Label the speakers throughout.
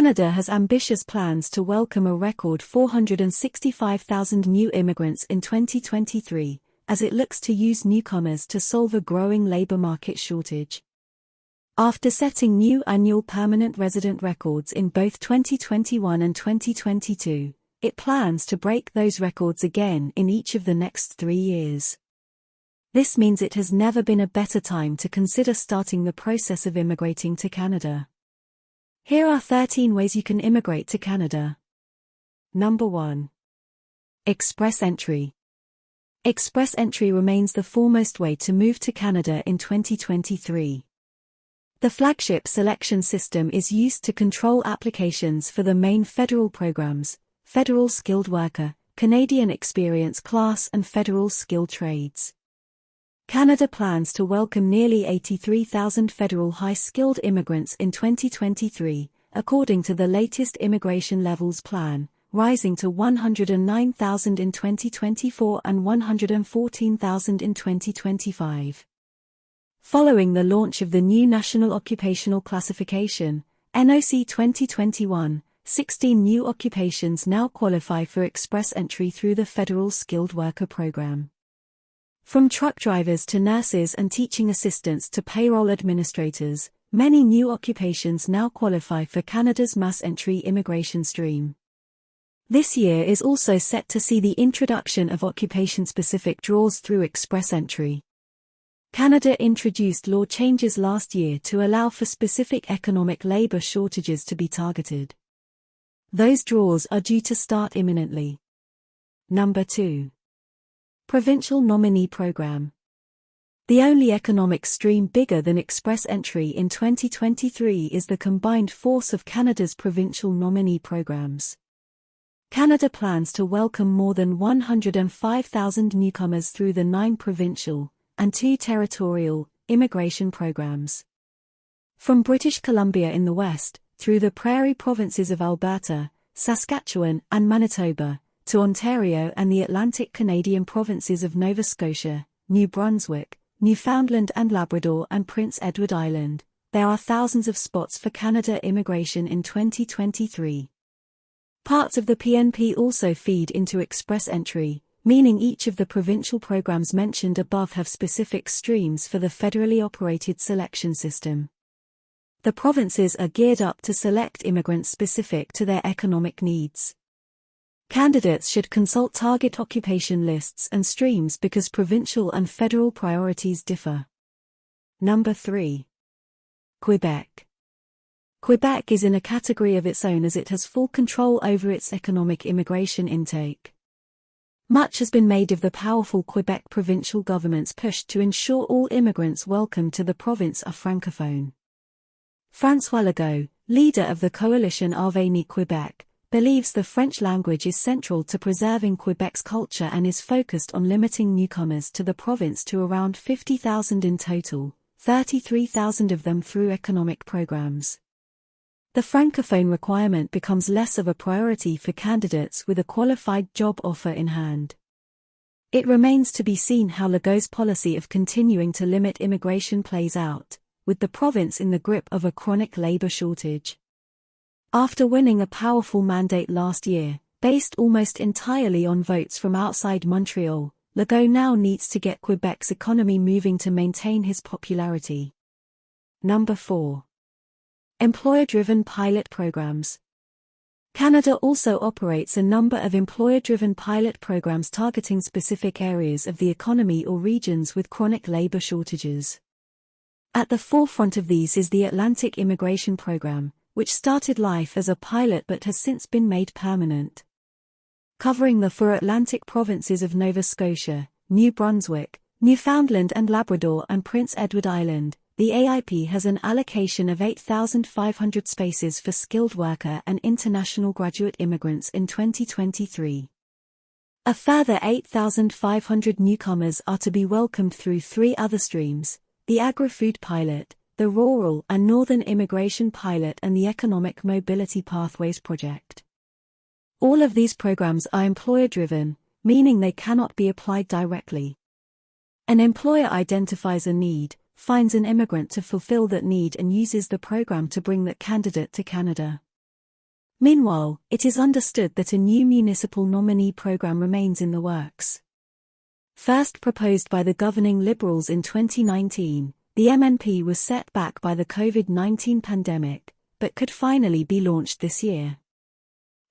Speaker 1: Canada has ambitious plans to welcome a record 465,000 new immigrants in 2023, as it looks to use newcomers to solve a growing labor market shortage. After setting new annual permanent resident records in both 2021 and 2022, it plans to break those records again in each of the next 3 years. This means it has never been a better time to consider starting the process of immigrating to Canada. Here are 13 ways you can immigrate to Canada. Number 1. Express entry. Express entry remains the foremost way to move to Canada in 2023. The flagship selection system is used to control applications for the main federal programs, Federal Skilled Worker, Canadian Experience Class and Federal Skilled Trades. Canada plans to welcome nearly 83,000 federal high-skilled immigrants in 2023, according to the latest Immigration Levels Plan, rising to 109,000 in 2024 and 114,000 in 2025. Following the launch of the new National Occupational Classification, NOC 2021, 16 new occupations now qualify for express entry through the Federal Skilled Worker Program. From truck drivers to nurses and teaching assistants to payroll administrators, many new occupations now qualify for Canada's mass entry immigration stream. This year is also set to see the introduction of occupation-specific draws through express entry. Canada introduced law changes last year to allow for specific economic labor shortages to be targeted. Those draws are due to start imminently. Number 2. Provincial Nominee Program. The only economic stream bigger than express entry in 2023 is the combined force of Canada's provincial nominee programs. Canada plans to welcome more than 105,000 newcomers through the 9 provincial and 2 territorial immigration programs. From British Columbia in the west, through the prairie provinces of Alberta, Saskatchewan and Manitoba, to Ontario and the Atlantic Canadian provinces of Nova Scotia, New Brunswick, Newfoundland and Labrador and Prince Edward Island, there are thousands of spots for Canada immigration in 2023. Parts of the PNP also feed into express entry, meaning each of the provincial programs mentioned above have specific streams for the federally operated selection system. The provinces are geared up to select immigrants specific to their economic needs. Candidates should consult target occupation lists and streams because provincial and federal priorities differ. Number 3. Quebec. Quebec is in a category of its own as it has full control over its economic immigration intake. Much has been made of the powerful Quebec provincial government's push to ensure all immigrants welcome to the province are francophone. François Legault, leader of the coalition Avenir Quebec, believes the French language is central to preserving Quebec's culture and is focused on limiting newcomers to the province to around 50,000 in total, 33,000 of them through economic programs. The francophone requirement becomes less of a priority for candidates with a qualified job offer in hand. It remains to be seen how Legault's policy of continuing to limit immigration plays out, with the province in the grip of a chronic labor shortage. After winning a powerful mandate last year, based almost entirely on votes from outside Montreal, Legault now needs to get Quebec's economy moving to maintain his popularity. Number 4. Employer-driven pilot programs. Canada also operates a number of employer-driven pilot programs targeting specific areas of the economy or regions with chronic labor shortages. At the forefront of these is the Atlantic Immigration Program, which started life as a pilot but has since been made permanent. Covering the 4 Atlantic provinces of Nova Scotia, New Brunswick, Newfoundland and Labrador and Prince Edward Island, the AIP has an allocation of 8,500 spaces for skilled worker and international graduate immigrants in 2023. A further 8,500 newcomers are to be welcomed through 3 other streams, the Agri-Food Pilot, the Rural and Northern Immigration Pilot and the Economic Mobility Pathways Project. All of these programs are employer-driven, meaning they cannot be applied directly. An employer identifies a need, finds an immigrant to fulfill that need and uses the program to bring that candidate to Canada. Meanwhile, it is understood that a new municipal nominee program remains in the works. First proposed by the governing Liberals in 2019, the MNP was set back by the COVID-19 pandemic, but could finally be launched this year.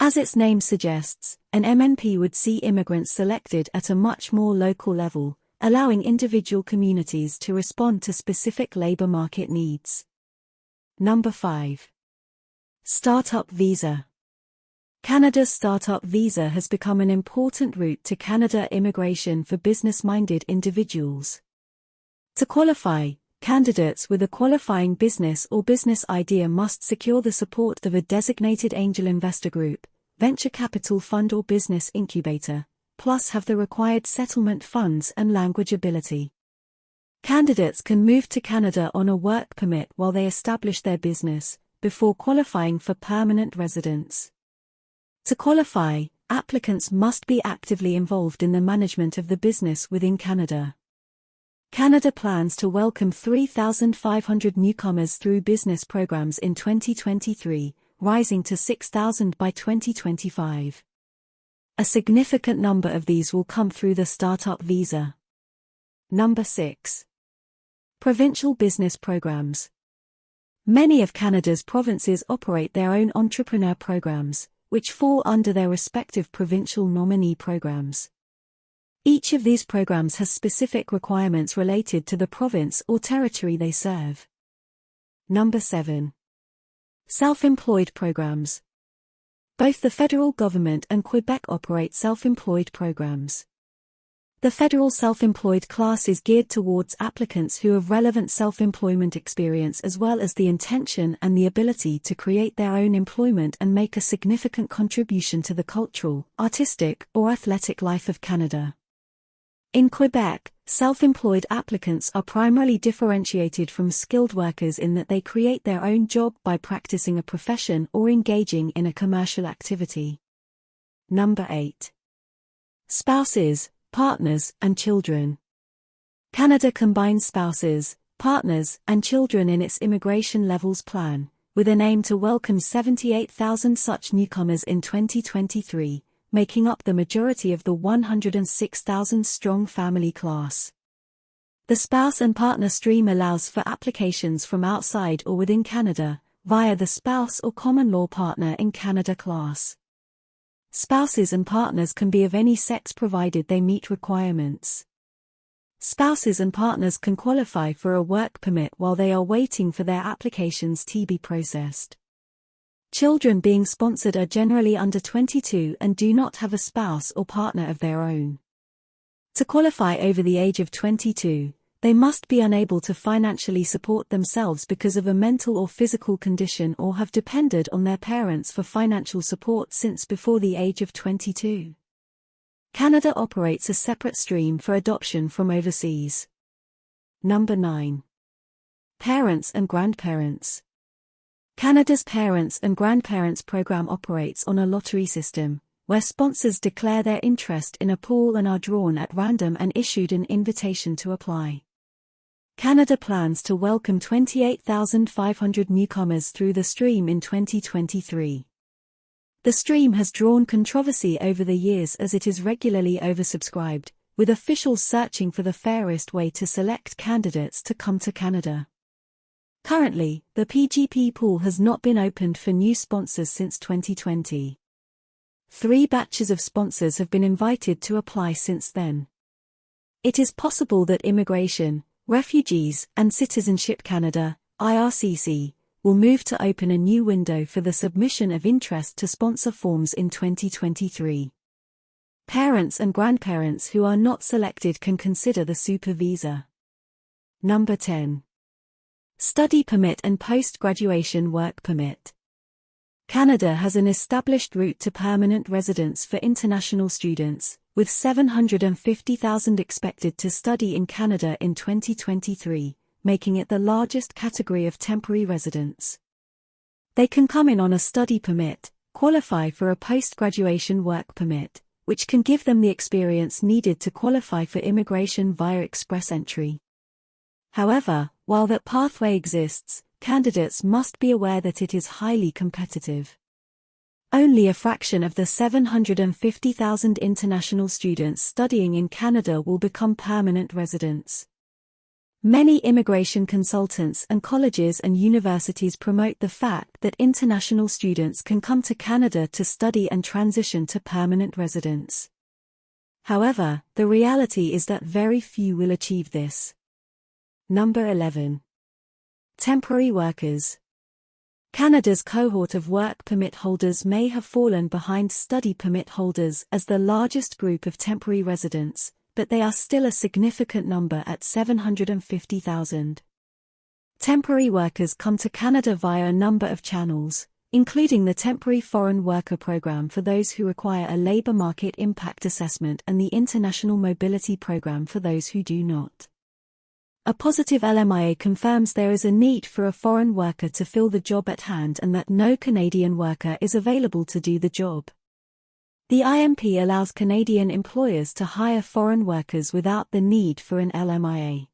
Speaker 1: As its name suggests, an MNP would see immigrants selected at a much more local level, allowing individual communities to respond to specific labor market needs. Number 5. Startup Visa. Canada's Startup Visa has become an important route to Canada immigration for business-minded individuals. To qualify, candidates with a qualifying business or business idea must secure the support of a designated angel investor group, venture capital fund or business incubator, plus have the required settlement funds and language ability. Candidates can move to Canada on a work permit while they establish their business, before qualifying for permanent residence. To qualify, applicants must be actively involved in the management of the business within Canada. Canada plans to welcome 3,500 newcomers through business programs in 2023, rising to 6,000 by 2025. A significant number of these will come through the Startup Visa. Number 6. Provincial Business Programs. Many of Canada's provinces operate their own entrepreneur programs, which fall under their respective provincial nominee programs. Each of these programs has specific requirements related to the province or territory they serve. Number 7. Self-employed programs. Both the federal government and Quebec operate self-employed programs. The federal self-employed class is geared towards applicants who have relevant self-employment experience as well as the intention and the ability to create their own employment and make a significant contribution to the cultural, artistic, or athletic life of Canada. In Quebec, self-employed applicants are primarily differentiated from skilled workers in that they create their own job by practicing a profession or engaging in a commercial activity. Number 8. Spouses, partners, and children. Canada combines spouses, partners, and children in its immigration levels plan, with an aim to welcome 78,000 such newcomers in 2023, making up the majority of the 106,000-strong family class. The spouse and partner stream allows for applications from outside or within Canada, via the spouse or common law partner in Canada class. Spouses and partners can be of any sex provided they meet requirements. Spouses and partners can qualify for a work permit while they are waiting for their applications to be processed. Children being sponsored are generally under 22 and do not have a spouse or partner of their own. To qualify over the age of 22, they must be unable to financially support themselves because of a mental or physical condition or have depended on their parents for financial support since before the age of 22. Canada operates a separate stream for adoption from overseas. Number 9. Parents and grandparents. Canada's Parents and Grandparents program operates on a lottery system, where sponsors declare their interest in a pool and are drawn at random and issued an invitation to apply. Canada plans to welcome 28,500 newcomers through the stream in 2023. The stream has drawn controversy over the years as it is regularly oversubscribed, with officials searching for the fairest way to select candidates to come to Canada. Currently, the PGP pool has not been opened for new sponsors since 2020. 3 batches of sponsors have been invited to apply since then. It is possible that Immigration, Refugees and Citizenship Canada, IRCC, will move to open a new window for the submission of interest to sponsor forms in 2023. Parents and grandparents who are not selected can consider the Super Visa. Number 10. Study Permit and Postgraduation Work Permit. Canada has an established route to permanent residence for international students, with 750,000 expected to study in Canada in 2023, making it the largest category of temporary residents. They can come in on a study permit, qualify for a post-graduation work permit, which can give them the experience needed to qualify for immigration via express entry. However, while that pathway exists, candidates must be aware that it is highly competitive. Only a fraction of the 750,000 international students studying in Canada will become permanent residents. Many immigration consultants and colleges and universities promote the fact that international students can come to Canada to study and transition to permanent residence. However, the reality is that very few will achieve this. Number 11. Temporary workers. Canada's cohort of work permit holders may have fallen behind study permit holders as the largest group of temporary residents, but they are still a significant number at 750,000. Temporary workers come to Canada via a number of channels, including the Temporary Foreign Worker Program for those who require a labor market impact assessment and the International Mobility Program for those who do not. A positive LMIA confirms there is a need for a foreign worker to fill the job at hand and that no Canadian worker is available to do the job. The IMP allows Canadian employers to hire foreign workers without the need for an LMIA.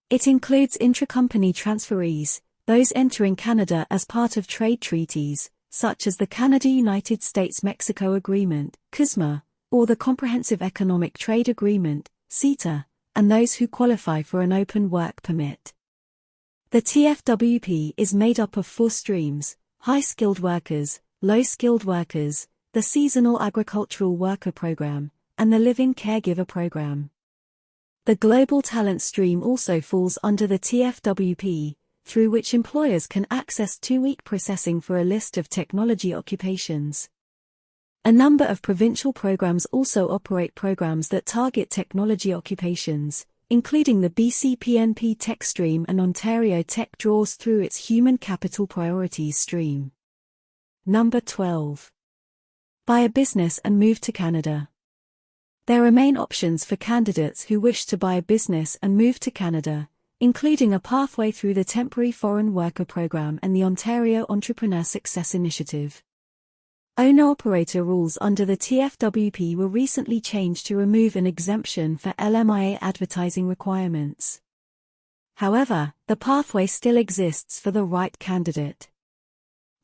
Speaker 1: It includes intracompany transferees, those entering Canada as part of trade treaties, such as the Canada-United States-Mexico Agreement, CUSMA, or the Comprehensive Economic Trade Agreement, CETA, and those who qualify for an open work permit. The TFWP is made up of 4 streams: high-skilled workers, low-skilled workers, the Seasonal Agricultural Worker Program, and the Living Caregiver Program. The Global Talent Stream also falls under the TFWP, through which employers can access 2-week processing for a list of technology occupations. A number of provincial programs also operate programs that target technology occupations, including the BC PNP Tech Stream, and Ontario Tech draws through its Human Capital Priorities stream. Number 12. Buy a business and move to Canada. There remain options for candidates who wish to buy a business and move to Canada, including a pathway through the Temporary Foreign Worker Program and the Ontario Entrepreneur Success Initiative. Owner-operator rules under the TFWP were recently changed to remove an exemption for LMIA advertising requirements. However, the pathway still exists for the right candidate.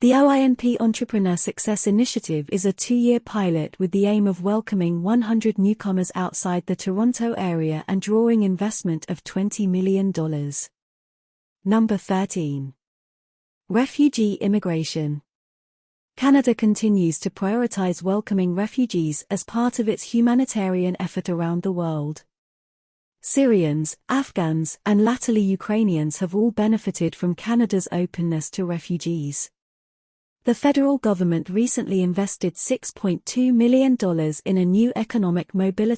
Speaker 1: The OINP Entrepreneur Success Initiative is a 2-year pilot with the aim of welcoming 100 newcomers outside the Toronto area and drawing investment of $20 million. Number 13. Refugee Immigration. Canada continues to prioritize welcoming refugees as part of its humanitarian effort around the world. Syrians, Afghans, and latterly Ukrainians have all benefited from Canada's openness to refugees. The federal government recently invested $6.2 million in a new economic mobility